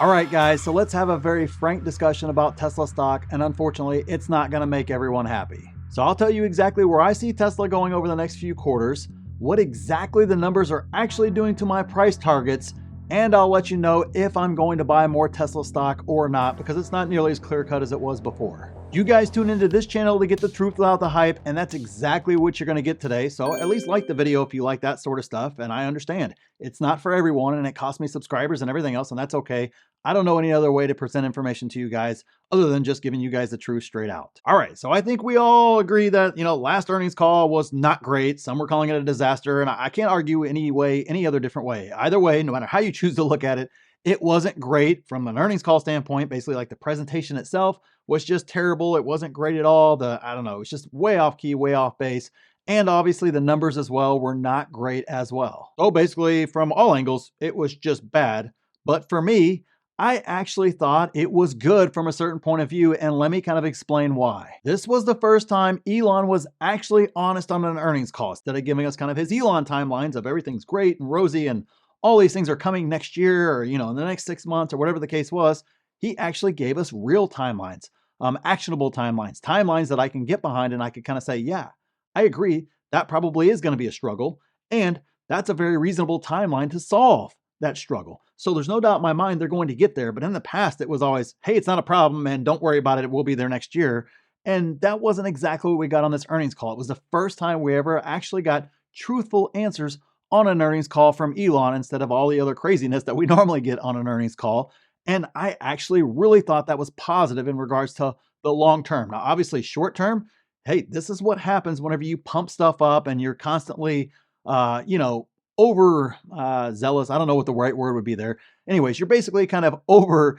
All right, guys, so let's have a very frank discussion about Tesla stock, and unfortunately, it's not going to make everyone happy. So I'll tell you exactly where I see Tesla going over the next few quarters, what exactly the numbers are actually doing to my price targets, and I'll let you know if I'm going to buy more Tesla stock or not, because it's not nearly as clear cut as it was before. You guys tune into this channel to get the truth without the hype, and that's exactly what you're going to get today. So at least like the video if you like that sort of stuff, and I understand it's not for everyone, and it costs me subscribers and everything else, and that's okay. I don't know any other way to present information to you guys other than just giving you guys the truth straight out. All right, so I think we all agree that, last earnings call was not great. Some were calling it a disaster, and I can't argue any other different way. Either way, no matter how you choose to look at it, it wasn't great from an earnings call standpoint. Basically, like the presentation itself was just terrible. It wasn't great at all. I don't know, it's just way off key, way off base. And obviously the numbers as well were not great as well. So basically from all angles, it was just bad. But for me, I actually thought it was good from a certain point of view, and let me kind of explain why. This was the first time Elon was actually honest on an earnings call, instead of giving us kind of his Elon timelines of everything's great and rosy and all these things are coming next year or, in the next 6 months or whatever the case was. He actually gave us real timelines, actionable timelines, timelines that I can get behind and I could kind of say, yeah, I agree, that probably is going to be a struggle, and that's a very reasonable timeline to solve that struggle. So there's no doubt in my mind they're going to get there. But in the past, it was always, hey, it's not a problem and don't worry about it. It will be there next year. And that wasn't exactly what we got on this earnings call. It was the first time we ever actually got truthful answers on an earnings call from Elon instead of all the other craziness that we normally get on an earnings call. And I actually really thought that was positive in regards to the long term. Now, obviously, short term, hey, this is what happens whenever you pump stuff up and you're constantly, over zealous. I don't know what the right word would be there. Anyways, you're basically kind of over,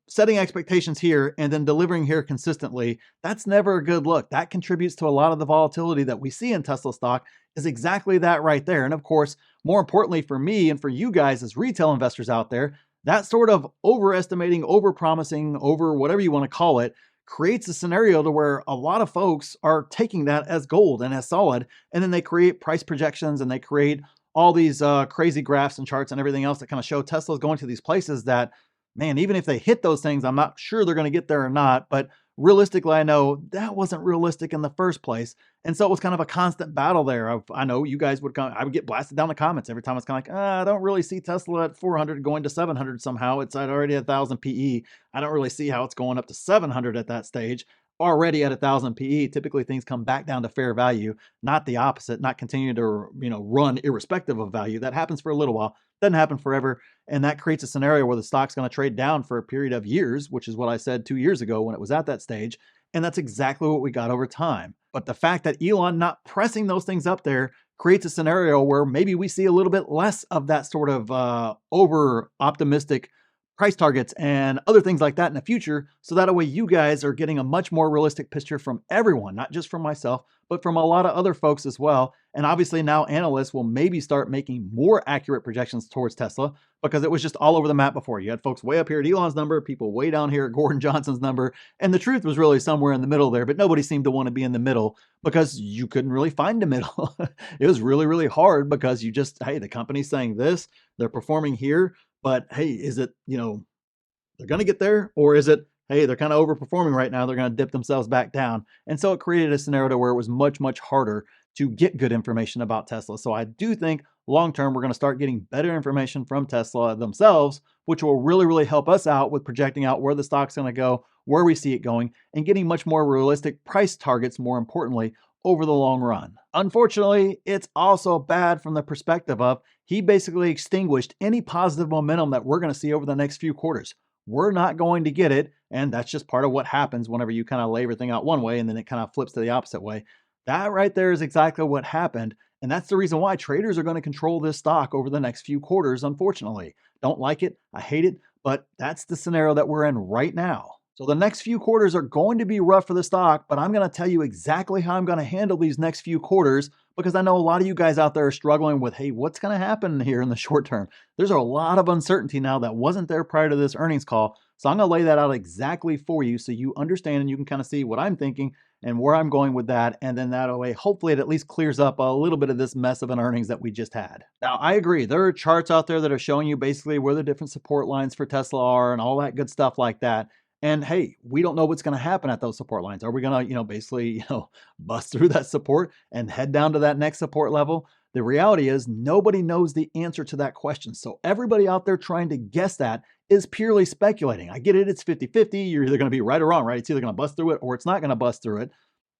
setting expectations here and then delivering here consistently. That's never a good look. That contributes to a lot of the volatility that we see in Tesla stock, is exactly that right there. And of course, more importantly for me and for you guys as retail investors out there, that sort of overestimating, overpromising, over whatever you want to call it, creates a scenario to where a lot of folks are taking that as gold and as solid, and then they create price projections and they create all these crazy graphs and charts and everything else that kind of show Tesla's going to these places that, man, even if they hit those things, I'm not sure they're going to get there or not. But realistically, I know that wasn't realistic in the first place. And so it was kind of a constant battle there. I know you guys would I would get blasted down the comments every time. It's kind of like, I don't really see Tesla at 400 going to 700 somehow. It's at already 1,000 PE. I don't really see how it's going up to 700 at that stage. Already at 1,000 PE, typically things come back down to fair value, not the opposite, not continue to run irrespective of value. That happens for a little while, doesn't happen forever. And that creates a scenario where the stock's going to trade down for a period of years, which is what I said 2 years ago when it was at that stage. And that's exactly what we got over time. But the fact that Elon not pressing those things up there creates a scenario where maybe we see a little bit less of that sort of over optimistic price targets and other things like that in the future. So that way you guys are getting a much more realistic picture from everyone, not just from myself, but from a lot of other folks as well. And obviously now analysts will maybe start making more accurate projections towards Tesla, because it was just all over the map before. You had folks way up here at Elon's number, people way down here at Gordon Johnson's number, and the truth was really somewhere in the middle there, but nobody seemed to want to be in the middle because you couldn't really find the middle. It was really, really hard because you just, hey, the company's saying this, they're performing here, but hey, is it, they're going to get there, or is it, hey, they're kind of overperforming right now, they're going to dip themselves back down? And so it created a scenario where it was much, much harder to get good information about Tesla. So I do think long-term, we're going to start getting better information from Tesla themselves, which will really, really help us out with projecting out where the stock's going to go, where we see it going, and getting much more realistic price targets, more importantly, over the long run. Unfortunately, it's also bad from the perspective of he basically extinguished any positive momentum that we're going to see over the next few quarters. We're not going to get it, and that's just part of what happens whenever you kind of lay everything out one way and then it kind of flips to the opposite way. That right there is exactly what happened, and that's the reason why traders are going to control this stock over the next few quarters, unfortunately. Don't like it, I hate it, but that's the scenario that we're in right now. So the next few quarters are going to be rough for the stock, but I'm going to tell you exactly how I'm going to handle these next few quarters, because I know a lot of you guys out there are struggling with, hey, what's going to happen here in the short term? There's a lot of uncertainty now that wasn't there prior to this earnings call. So I'm going to lay that out exactly for you so you understand and you can kind of see what I'm thinking and where I'm going with that. And then that way, hopefully it at least clears up a little bit of this mess of an earnings that we just had. Now, I agree. There are charts out there that are showing you basically where the different support lines for Tesla are and all that good stuff like that. And hey, we don't know what's going to happen at those support lines. Are we going to, basically, bust through that support and head down to that next support level? The reality is nobody knows the answer to that question. So everybody out there trying to guess that is purely speculating. I get it. It's 50-50. You're either going to be right or wrong, right? It's either going to bust through it or it's not going to bust through it.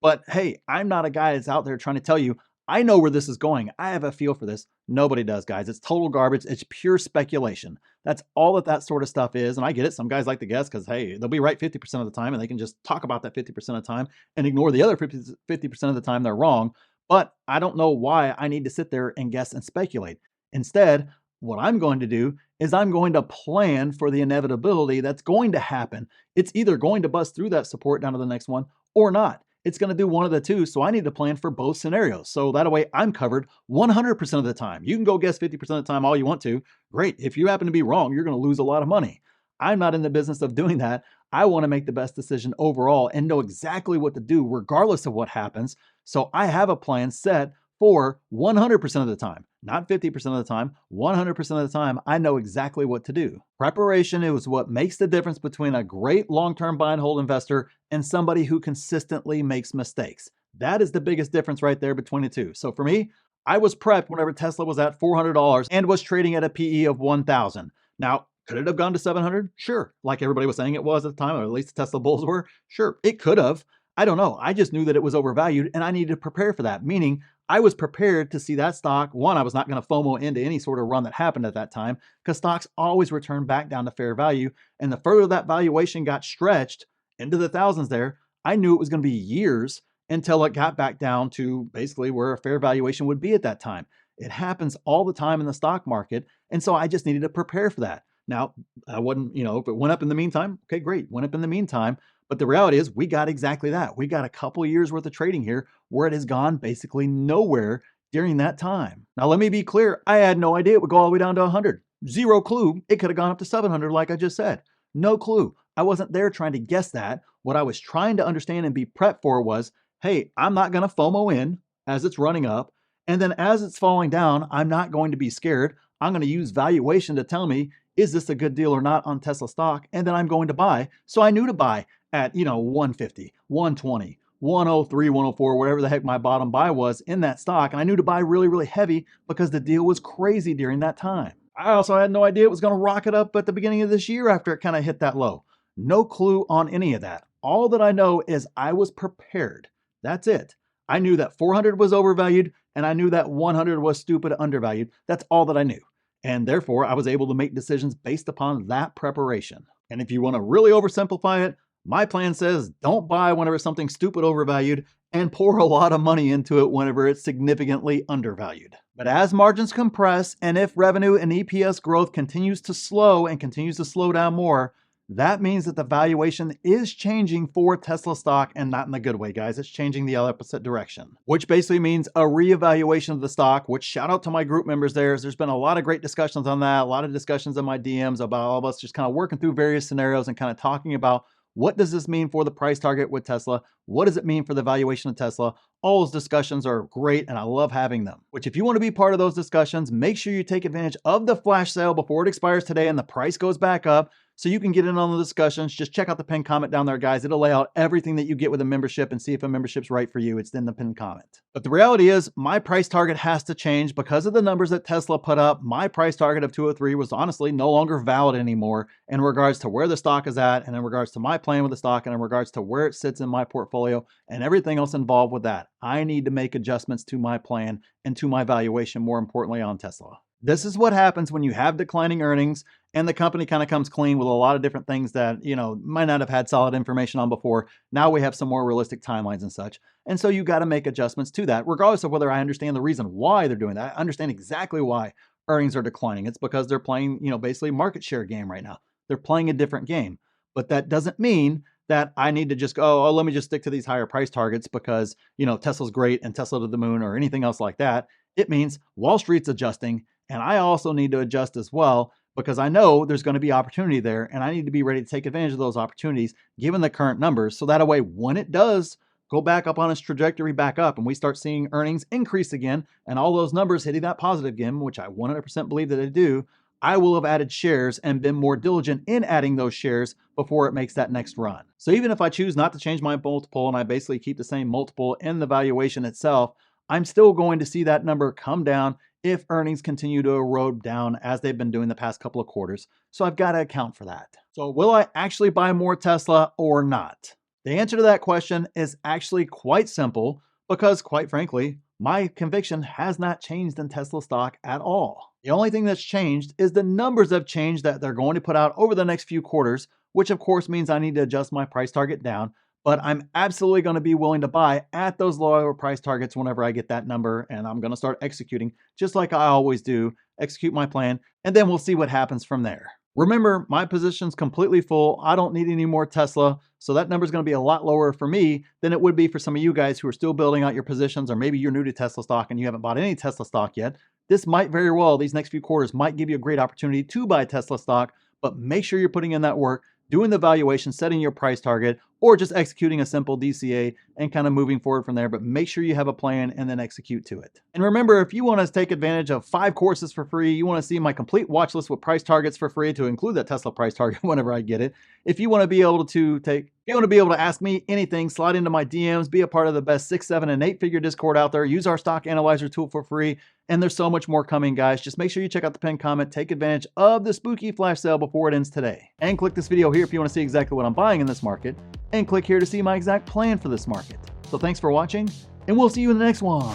But hey, I'm not a guy that's out there trying to tell you, I know where this is going. I have a feel for this. Nobody does, guys. It's total garbage. It's pure speculation. That's all that sort of stuff is. And I get it. Some guys like to guess because, hey, they'll be right 50% of the time and they can just talk about that 50% of the time and ignore the other 50% of the time they're wrong. But I don't know why I need to sit there and guess and speculate. Instead, what I'm going to do is I'm going to plan for the inevitability that's going to happen. It's either going to bust through that support down to the next one or not. It's going to do one of the two. So I need to plan for both scenarios. So that way I'm covered 100% of the time. You can go guess 50% of the time all you want to. Great. If you happen to be wrong, you're going to lose a lot of money. I'm not in the business of doing that. I want to make the best decision overall and know exactly what to do regardless of what happens. So I have a plan set for 100% of the time, not 50% of the time, 100% of the time. I know exactly what to do. Preparation is what makes the difference between a great long-term buy and hold investor and somebody who consistently makes mistakes. That is the biggest difference right there between the two. So for me, I was prepped whenever Tesla was at $400 and was trading at a PE of 1,000. Now, could it have gone to 700? Sure. Like everybody was saying it was at the time, or at least the Tesla bulls were. Sure, it could have. I don't know. I just knew that it was overvalued and I needed to prepare for that. Meaning I was prepared to see that stock. One, I was not going to FOMO into any sort of run that happened at that time because stocks always return back down to fair value. And the further that valuation got stretched into the thousands there, I knew it was going to be years until it got back down to basically where a fair valuation would be at that time. It happens all the time in the stock market. And so I just needed to prepare for that. Now, I wouldn't, if it went up in the meantime, okay, great, went up in the meantime. But the reality is we got exactly that. We got a couple years worth of trading here where it has gone basically nowhere during that time. Now, let me be clear. I had no idea it would go all the way down to 100. Zero clue. It could have gone up to 700 like I just said. No clue. I wasn't there trying to guess that. What I was trying to understand and be prepped for was, hey, I'm not going to FOMO in as it's running up. And then as it's falling down, I'm not going to be scared. I'm going to use valuation to tell me, is this a good deal or not on Tesla stock? And then I'm going to buy. So I knew to buy at, 150, 120, 103, 104, whatever the heck my bottom buy was in that stock. And I knew to buy really, really heavy because the deal was crazy during that time. I also had no idea it was going to rocket up at the beginning of this year after it kind of hit that low. No clue on any of that. All that I know is I was prepared. That's it. I knew that 400 was overvalued and I knew that 100 was stupid undervalued. That's all that I knew. And therefore, I was able to make decisions based upon that preparation. And if you want to really oversimplify it, my plan says don't buy whenever something's stupid overvalued and pour a lot of money into it whenever it's significantly undervalued. But as margins compress and if revenue and EPS growth continues to slow and continues to slow down more, that means that the valuation is changing for Tesla stock and not in the good way, guys. It's changing the opposite direction, which basically means a reevaluation of the stock, which shout out to my group members there. There's been a lot of great discussions on that, a lot of discussions in my DMs about all of us just kind of working through various scenarios and kind of talking about what does this mean for the price target with Tesla? What does it mean for the valuation of Tesla? All those discussions are great and I love having them. Which if you want to be part of those discussions, make sure you take advantage of the flash sale before it expires today and the price goes back up so you can get in on the discussions. Just check out the pinned comment down there, guys. It'll lay out everything that you get with a membership and see if a membership's right for you. It's in the pinned comment. But the reality is my price target has to change because of the numbers that Tesla put up. My price target of 203 was honestly no longer valid anymore in regards to where the stock is at and in regards to my plan with the stock and in regards to where it sits in my portfolio and everything else involved with that. I need to make adjustments to my plan and to my valuation, more importantly on Tesla. This is what happens when you have declining earnings and the company kind of comes clean with a lot of different things that, might not have had solid information on before. Now we have some more realistic timelines and such. And so you got to make adjustments to that, regardless of whether I understand the reason why they're doing that. I understand exactly why earnings are declining. It's because they're playing, basically market share game right now. They're playing a different game. But that doesn't mean that I need to just go, oh, let me just stick to these higher price targets because, Tesla's great and Tesla to the moon or anything else like that. It means Wall Street's adjusting and I also need to adjust as well because I know there's going to be opportunity there and I need to be ready to take advantage of those opportunities given the current numbers. So that way, when it does go back up on its trajectory back up and we start seeing earnings increase again and all those numbers hitting that positive again, which I 100% believe that they do, I will have added shares and been more diligent in adding those shares before it makes that next run. So even if I choose not to change my multiple and I basically keep the same multiple in the valuation itself, I'm still going to see that number come down if earnings continue to erode down as they've been doing the past couple of quarters. So I've got to account for that. So will I actually buy more Tesla or not? The answer to that question is actually quite simple because, quite frankly, my conviction has not changed in Tesla stock at all. The only thing that's changed is the numbers have changed that they're going to put out over the next few quarters, which of course means I need to adjust my price target down. But I'm absolutely going to be willing to buy at those lower price targets whenever I get that number, and I'm going to start executing just like I always do, execute my plan, and then we'll see what happens from there. Remember, my position's completely full. I don't need any more Tesla, so that number is going to be a lot lower for me than it would be for some of you guys who are still building out your positions, or maybe you're new to Tesla stock and you haven't bought any Tesla stock yet. This might very well, these next few quarters might give you a great opportunity to buy Tesla stock, but make sure you're putting in that work, doing the valuation, setting your price target, or just executing a simple DCA and kind of moving forward from there. But make sure you have a plan and then execute to it. And remember, if you want to take advantage of 5 courses for free, you want to see my complete watch list with price targets for free to include that Tesla price target whenever I get it. If you want to be able to ask me anything, slide into my DMs, be a part of the best 6, 7, and 8 figure Discord out there, use our stock analyzer tool for free. And there's so much more coming, guys. Just make sure you check out the pinned comment, take advantage of the spooky flash sale before it ends today. And click this video here if you want to see exactly what I'm buying in this market. And click here to see my exact plan for this market. So thanks for watching, and we'll see you in the next one.